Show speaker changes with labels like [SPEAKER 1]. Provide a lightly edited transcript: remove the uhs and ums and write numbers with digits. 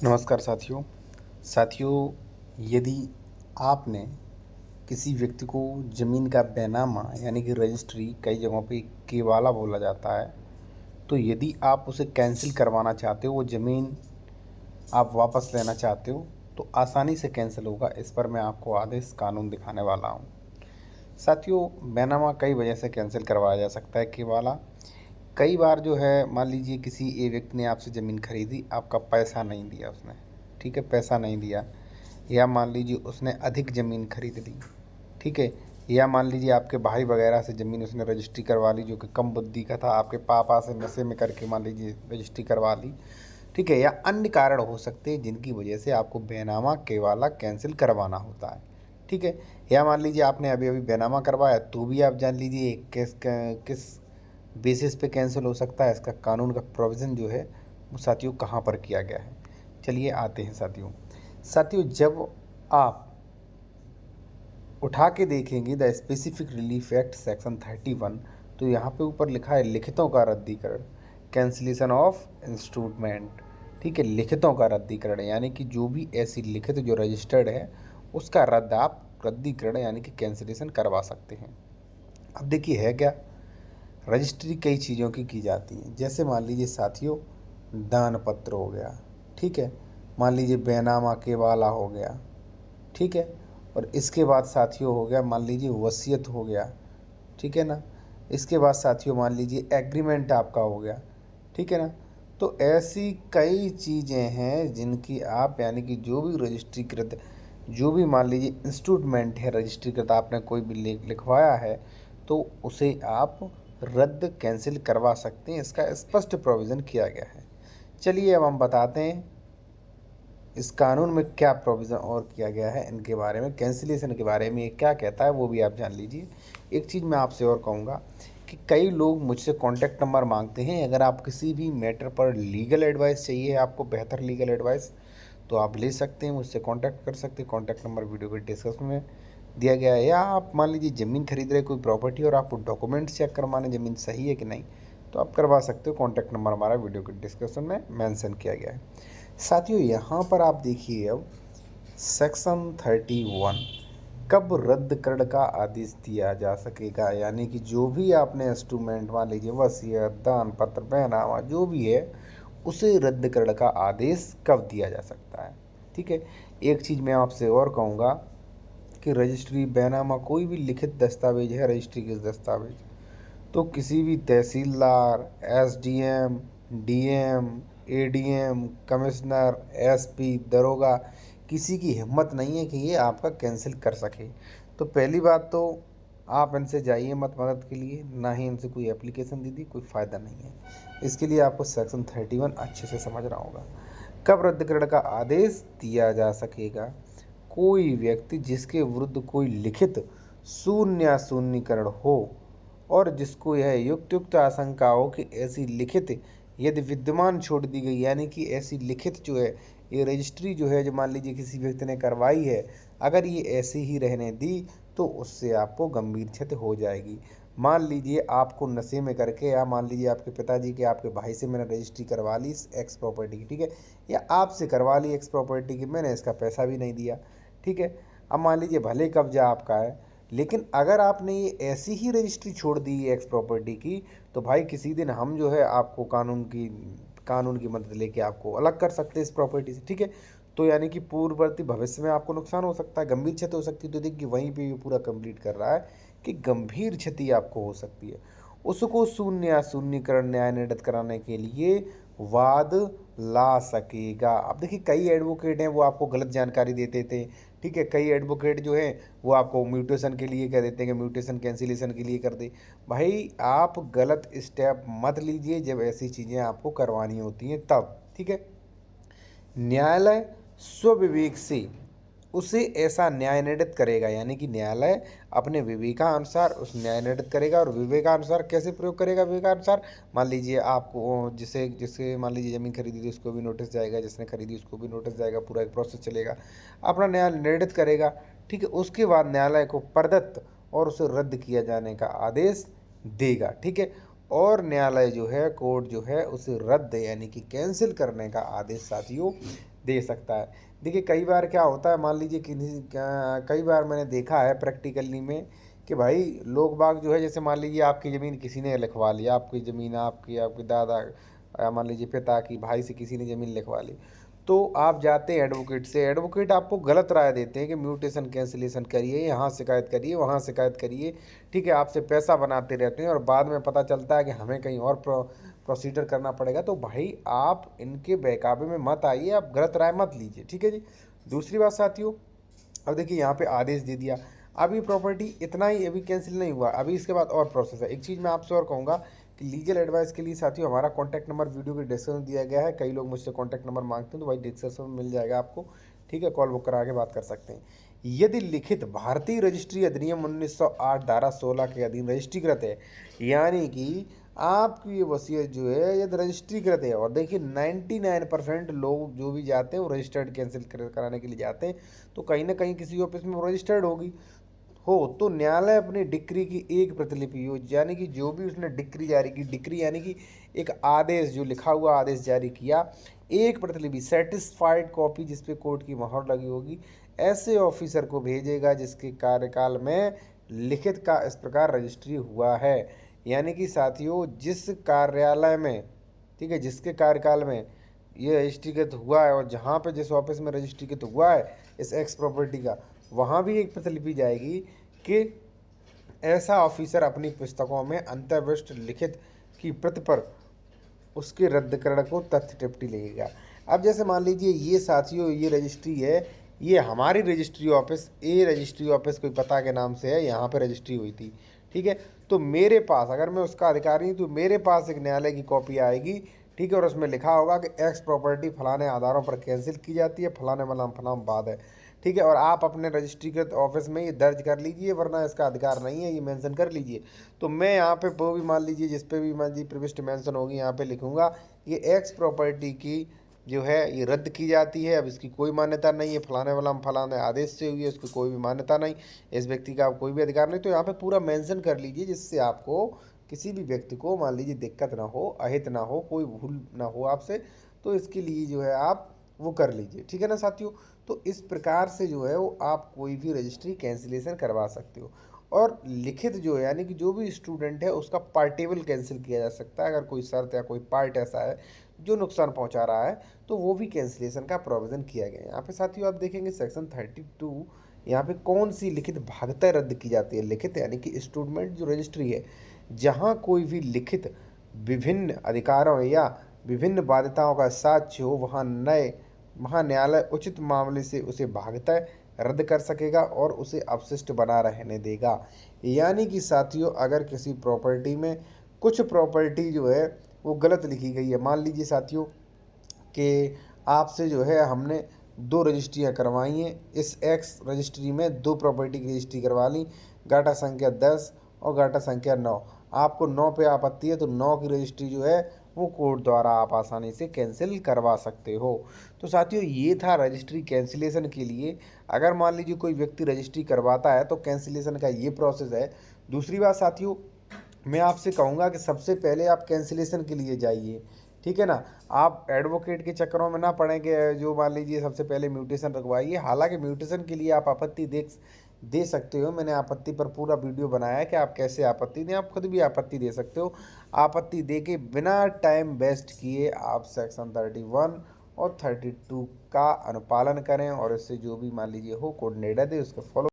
[SPEAKER 1] नमस्कार साथियों, यदि आपने किसी व्यक्ति को ज़मीन का बैनामा यानी कि रजिस्ट्री, कई जगहों पे केवाला बोला जाता है, तो यदि आप उसे कैंसिल करवाना चाहते हो, वो ज़मीन आप वापस लेना चाहते हो, तो आसानी से कैंसिल होगा। इस पर मैं आपको आदेश कानून दिखाने वाला हूँ। साथियों, बैनामा कई वजह से कैंसिल करवाया जा सकता है। केवाला कई बार जो है, मान लीजिए किसी व्यक्ति ने आपसे ज़मीन खरीदी, आपका पैसा नहीं दिया उसने, ठीक है, पैसा नहीं दिया, या मान लीजिए उसने अधिक ज़मीन खरीद ली, ठीक है, या मान लीजिए आपके भाई वगैरह से ज़मीन उसने रजिस्ट्री करवा ली, जो कि कम बुद्धि का था, आपके पापा से नशे में करके मान लीजिए रजिस्ट्री करवा ली, ठीक है, या अन्य कारण हो सकते हैं जिनकी वजह से आपको बैनामा केवाला कैंसिल करवाना होता है, ठीक है। या मान लीजिए आपने अभी अभी बैनामा करवाया, तो भी आप जान लीजिए किस किस बेसिस पे कैंसिल हो सकता है। इसका कानून का प्रोविज़न जो है वो साथियों कहाँ पर किया गया है, चलिए आते हैं साथियों, जब आप उठा के देखेंगे the specific relief act section 31, तो यहाँ पे ऊपर लिखा है लिखितों का रद्दीकरण, कैंसिलेशन ऑफ इंस्ट्रूमेंट, ठीक है, लिखितों का रद्दीकरण यानी कि जो भी ऐसी लिखित जो रजिस्टर्ड है उसका रद्दीकरण यानी कि कैंसिलेशन करवा सकते हैं। अब देखिए है क्या, रजिस्ट्री कई चीज़ों की जाती है, जैसे मान लीजिए साथियों दान पत्र हो गया, ठीक है, मान लीजिए बैनामा केवाला हो गया, ठीक है, और इसके बाद साथियों हो गया मान लीजिए वसीयत हो गया, ठीक है ना, इसके बाद साथियों मान लीजिए एग्रीमेंट आपका हो गया, ठीक है ना। तो ऐसी कई चीज़ें हैं जिनकी आप यानी कि जो भी रजिस्ट्रीकृत, जो भी मान लीजिए इंस्ट्रूमेंट है रजिस्ट्रीकृत, आपने कोई भी लिखवाया है, तो उसे आप रद्द कैंसिल करवा सकते हैं। इसका स्पष्ट प्रोविज़न किया गया है। चलिए अब हम बताते हैं इस कानून में क्या प्रोविज़न और किया गया है, इनके बारे में, कैंसिलेशन के बारे में ये क्या कहता है वो भी आप जान लीजिए। एक चीज़ मैं आपसे और कहूँगा कि कई लोग मुझसे कॉन्टैक्ट नंबर मांगते हैं। अगर आप किसी भी मैटर पर लीगल एडवाइस चाहिए, आपको बेहतर लीगल एडवाइस, तो आप ले सकते हैं, मुझसे कॉन्टैक्ट कर सकते हैं। कॉन्टैक्ट नंबर वीडियो के डिस्क्रिप्शन में दिया गया है। या आप मान लीजिए ज़मीन खरीद रहे कोई प्रॉपर्टी और आपको डॉक्यूमेंट्स चेक करवाने ज़मीन सही है कि नहीं, तो आप करवा सकते हो। कॉन्टैक्ट नंबर हमारा वीडियो के डिस्क्रिप्शन में मेंशन किया गया है। साथियों यहाँ पर आप देखिए अब सेक्शन 31, कब रद्दकरण का आदेश दिया जा सकेगा, यानी कि जो भी आपने इंस्ट्रूमेंट मान लीजिए वसीयत, दान पत्र, बैनामा जो भी है, उसे रद्दकरण का आदेश कब दिया जा सकता है, ठीक है। एक चीज़ मैं आपसे और कहूँगा कि रजिस्ट्री, बैनामा, कोई भी लिखित दस्तावेज है, रजिस्ट्री के दस्तावेज, तो किसी भी तहसीलदार, SDM, DM, ADM, commissioner, SP, दरोगा, किसी की हिम्मत नहीं है कि ये आपका कैंसिल कर सके। तो पहली बात तो आप इनसे जाइए मत मदद के लिए, ना ही इनसे कोई एप्लीकेशन दीजिए, कोई फ़ायदा नहीं है। इसके लिए आपको सेक्शन 31 अच्छे से समझना होगा। कब रद्दकरण का आदेश दिया जा सकेगा, कोई व्यक्ति जिसके विरुद्ध कोई लिखित शून्य या शून्यकरण हो और जिसको यह युक्त आशंका हो कि ऐसी लिखित यदि विद्यमान छोड़ दी गई, यानी कि ऐसी लिखित जो है, ये रजिस्ट्री जो है, जो मान लीजिए किसी व्यक्ति ने करवाई है, अगर ये ऐसी ही रहने दी तो उससे आपको गंभीर क्षति हो जाएगी। मान लीजिए आपको नशे में करके, या मान लीजिए आपके पिताजी के, आपके भाई से मैंने रजिस्ट्री करवा ली एक्स प्रॉपर्टी की, ठीक है, या आपसे करवा ली एक्स प्रॉपर्टी की, मैंने इसका पैसा भी नहीं दिया, ठीक है। अब मान लीजिए भले कब्जा आपका है, लेकिन अगर आपने ये ऐसी ही रजिस्ट्री छोड़ दी एक्स प्रॉपर्टी की, तो भाई किसी दिन हम जो है आपको कानून की मदद लेके आपको अलग कर सकते हैं इस प्रॉपर्टी से, ठीक है। तो यानी कि पूर्ववर्ती भविष्य में आपको नुकसान हो सकता है, गंभीर क्षति हो सकती है। तो देखिए वहीं पे ये पूरा कंप्लीट कर रहा है कि गंभीर क्षति आपको हो सकती है। उसको शून्य या शून्यकरण न्याय निर्णित कराने के लिए वाद ला सकेगा। अब देखिए कई एडवोकेट हैं वो आपको गलत जानकारी देते थे, ठीक है, कई एडवोकेट जो हैं वो आपको म्यूटेशन के लिए कह देते हैं कि म्यूटेशन कैंसिलेशन के लिए कर दे। भाई आप गलत स्टेप मत लीजिए जब ऐसी चीज़ें आपको करवानी होती हैं तब, ठीक है। न्यायालय स्वविवेक से उसे ऐसा न्याय निर्णित करेगा, यानी कि न्यायालय अपने विवेकानुसार उस न्याय निर्णित करेगा। और विवेकानुसार कैसे प्रयोग करेगा, विवेकानुसार मान लीजिए आपको जिसे जिसे मान लीजिए ज़मीन खरीदी थी उसको भी नोटिस जाएगा, जिसने खरीदी उसको भी नोटिस जाएगा, पूरा एक प्रोसेस चलेगा, अपना न्याय निर्णित करेगा, ठीक है। उसके बाद न्यायालय को प्रदत्त और उसे रद्द किया जाने का आदेश देगा, ठीक है। और न्यायालय जो है, कोर्ट जो है, उसे रद्द यानी कि कैंसिल करने का आदेश साथियों दे सकता है। देखिए कई बार क्या होता है, मान लीजिए कई बार मैंने देखा है प्रैक्टिकली में कि भाई लोग बाग जो है, जैसे मान लीजिए आपकी ज़मीन किसी ने लिखवा ली, आपकी ज़मीन आपकी आपके दादा मान लीजिए पिता की भाई से किसी ने ज़मीन लिखवा ली, तो आप जाते हैं एडवोकेट से, एडवोकेट आपको गलत राय देते हैं कि म्यूटेशन कैंसिलेशन करिए, यहाँ शिकायत करिए, वहाँ शिकायत करिए, ठीक है, आपसे पैसा बनाते रहते हैं और बाद में पता चलता है कि हमें कहीं और प्रोसीजर करना पड़ेगा। तो भाई आप इनके बहकावे में मत आइए, आप गलत राय मत लीजिए, ठीक है जी। दूसरी बात साथियों, अब देखिए यहाँ पे आदेश दे दिया, अब ये प्रॉपर्टी इतना ही अभी कैंसिल नहीं हुआ, अभी इसके बाद और प्रोसेस है। एक चीज़ मैं आपसे और कहूँगा कि लीगल एडवाइस के लिए साथियों हमारा कॉन्टैक्ट नंबर वीडियो के डिस्क्रिप्शन में दिया गया है। कई लोग मुझसे कॉन्टैक्ट नंबर मांगते हैं, तो भाई डिस्क्रिप्शन में मिल जाएगा आपको, ठीक है, कॉल बुक करा के बात कर सकते हैं। यदि लिखित भारतीय रजिस्ट्री अधिनियम 1908 धारा 16 के अधीन रजिस्ट्रीकृत है, यानी कि आपकी ये वसीयत जो है यदि रजिस्ट्रीकृत है, और देखिए 99% लोग जो भी जाते हैं वो रजिस्टर्ड कैंसिल कराने के लिए जाते हैं, तो कहीं ना कहीं किसी ऑफिस में वो रजिस्टर्ड होगी तो न्यायालय अपनी डिक्री की एक प्रतिलिपि हो, यानी कि जो भी उसने डिक्री जारी की, डिक्री यानी कि एक आदेश, जो लिखा हुआ आदेश जारी किया, एक प्रतिलिपि सेटिस्फाइड कॉपी जिस पे कोर्ट की मोहर लगी होगी, ऐसे ऑफिसर को भेजेगा जिसके कार्यकाल में लिखित का इस प्रकार रजिस्ट्री हुआ है। यानी कि साथियों जिस कार्यालय में, ठीक है, जिसके कार्यकाल में ये रजिस्ट्रीकृत हुआ है और जहाँ पे जिस ऑफिस में रजिस्ट्रीकृत हुआ है इस एक्स प्रॉपर्टी का, वहाँ भी एक प्रतिलिपि जाएगी कि ऐसा ऑफिसर अपनी पुस्तकों में अंतर्विष्ट लिखित की प्रति पर उसके रद्दकरण को तथ्य टिप्पणी लगेगा। अब जैसे मान लीजिए ये साथियों ये रजिस्ट्री है, ये हमारी रजिस्ट्री ऑफिस ए रजिस्ट्री ऑफिस कोई पता के नाम से है, यहाँ पे रजिस्ट्री हुई थी, ठीक है, तो मेरे पास अगर मैं उसका अधिकारी हूँ तो मेरे पास एक न्यायालय की कॉपी आएगी, ठीक है, और उसमें लिखा होगा कि एक्स प्रॉपर्टी फलाने आधारों पर कैंसिल की जाती है, फलाने मलाम फलाम बाद है, ठीक है, और आप अपने रजिस्ट्रीकृत ऑफिस में ये दर्ज कर लीजिए, वरना इसका अधिकार नहीं है, ये मेंशन कर लीजिए। तो मैं यहाँ पे वो भी मान लीजिए जिस पे भी मान लीजिए प्रविष्ट मेंशन होगी, यहाँ पे लिखूंगा ये एक्स प्रॉपर्टी की जो है ये रद्द की जाती है, अब इसकी कोई मान्यता नहीं है, फलाने वाला फलाने आदेश से हुई है, उसकी कोई भी मान्यता नहीं, इस व्यक्ति का कोई भी अधिकार नहीं। तो यहाँ पे पूरा मेंशन कर लीजिए जिससे आपको किसी भी व्यक्ति को मान लीजिए दिक्कत ना हो, अहित ना हो, कोई भूल ना हो आपसे, तो इसके लिए जो है आप वो कर लीजिए, ठीक है ना साथियों। तो इस प्रकार से जो है वो आप कोई भी रजिस्ट्री कैंसिलेशन करवा सकते हो। और लिखित जो है यानी कि जो भी स्टूडेंट है उसका पार्टेबल कैंसिल किया जा सकता है, अगर कोई शर्त या कोई पार्ट ऐसा है जो नुकसान पहुंचा रहा है तो वो भी कैंसिलेशन का प्रोविज़न किया गया है। यहाँ पे साथियों आप देखेंगे सेक्शन 32, यहाँ पे कौन सी लिखित भागता रद्द की जाती है। लिखित यानी कि इंस्ट्रूमेंट जो रजिस्ट्री है, जहाँ कोई भी लिखित विभिन्न अधिकारों या विभिन्न बाध्यताओं का साक्ष्य हो, वहाँ न्यायालय उचित मामले से उसे भागता रद्द कर सकेगा और उसे अवशिष्ट बना रहने देगा। यानी कि साथियों अगर किसी प्रॉपर्टी में कुछ प्रॉपर्टी जो है वो गलत लिखी गई है, मान लीजिए साथियों कि आपसे जो है हमने 2 रजिस्ट्रियाँ करवाई हैं, इस एक्स रजिस्ट्री में 2 प्रॉपर्टी की रजिस्ट्री करवा ली, गाटा संख्या 10 और गाटा संख्या 9, आपको 9 पे आपत्ति है तो 9 की रजिस्ट्री जो है वो कोर्ट द्वारा आप आसानी से कैंसिल करवा सकते हो। तो साथियों ये था रजिस्ट्री कैंसिलेशन के लिए। अगर मान लीजिए कोई व्यक्ति रजिस्ट्री करवाता है तो कैंसिलेशन का ये प्रोसेस है। दूसरी बात साथियों मैं आपसे कहूँगा कि सबसे पहले आप कैंसिलेशन के लिए जाइए, ठीक है ना, आप एडवोकेट के चक्करों में ना पड़ें कि जो मान लीजिए सबसे पहले म्यूटेशन रखवाइए। हालांकि म्यूटेशन के लिए आप आपत्ति दे सकते हो, मैंने आपत्ति पर पूरा वीडियो बनाया है कि आप कैसे आपत्ति दें, आप खुद भी आपत्ति दे सकते हो। आपत्ति दे के बिना टाइम वेस्ट किए आप सेक्शन 31 और 32 का अनुपालन करें और इससे जो भी मान लीजिए हो कोड निर्णय दे उसके फॉलो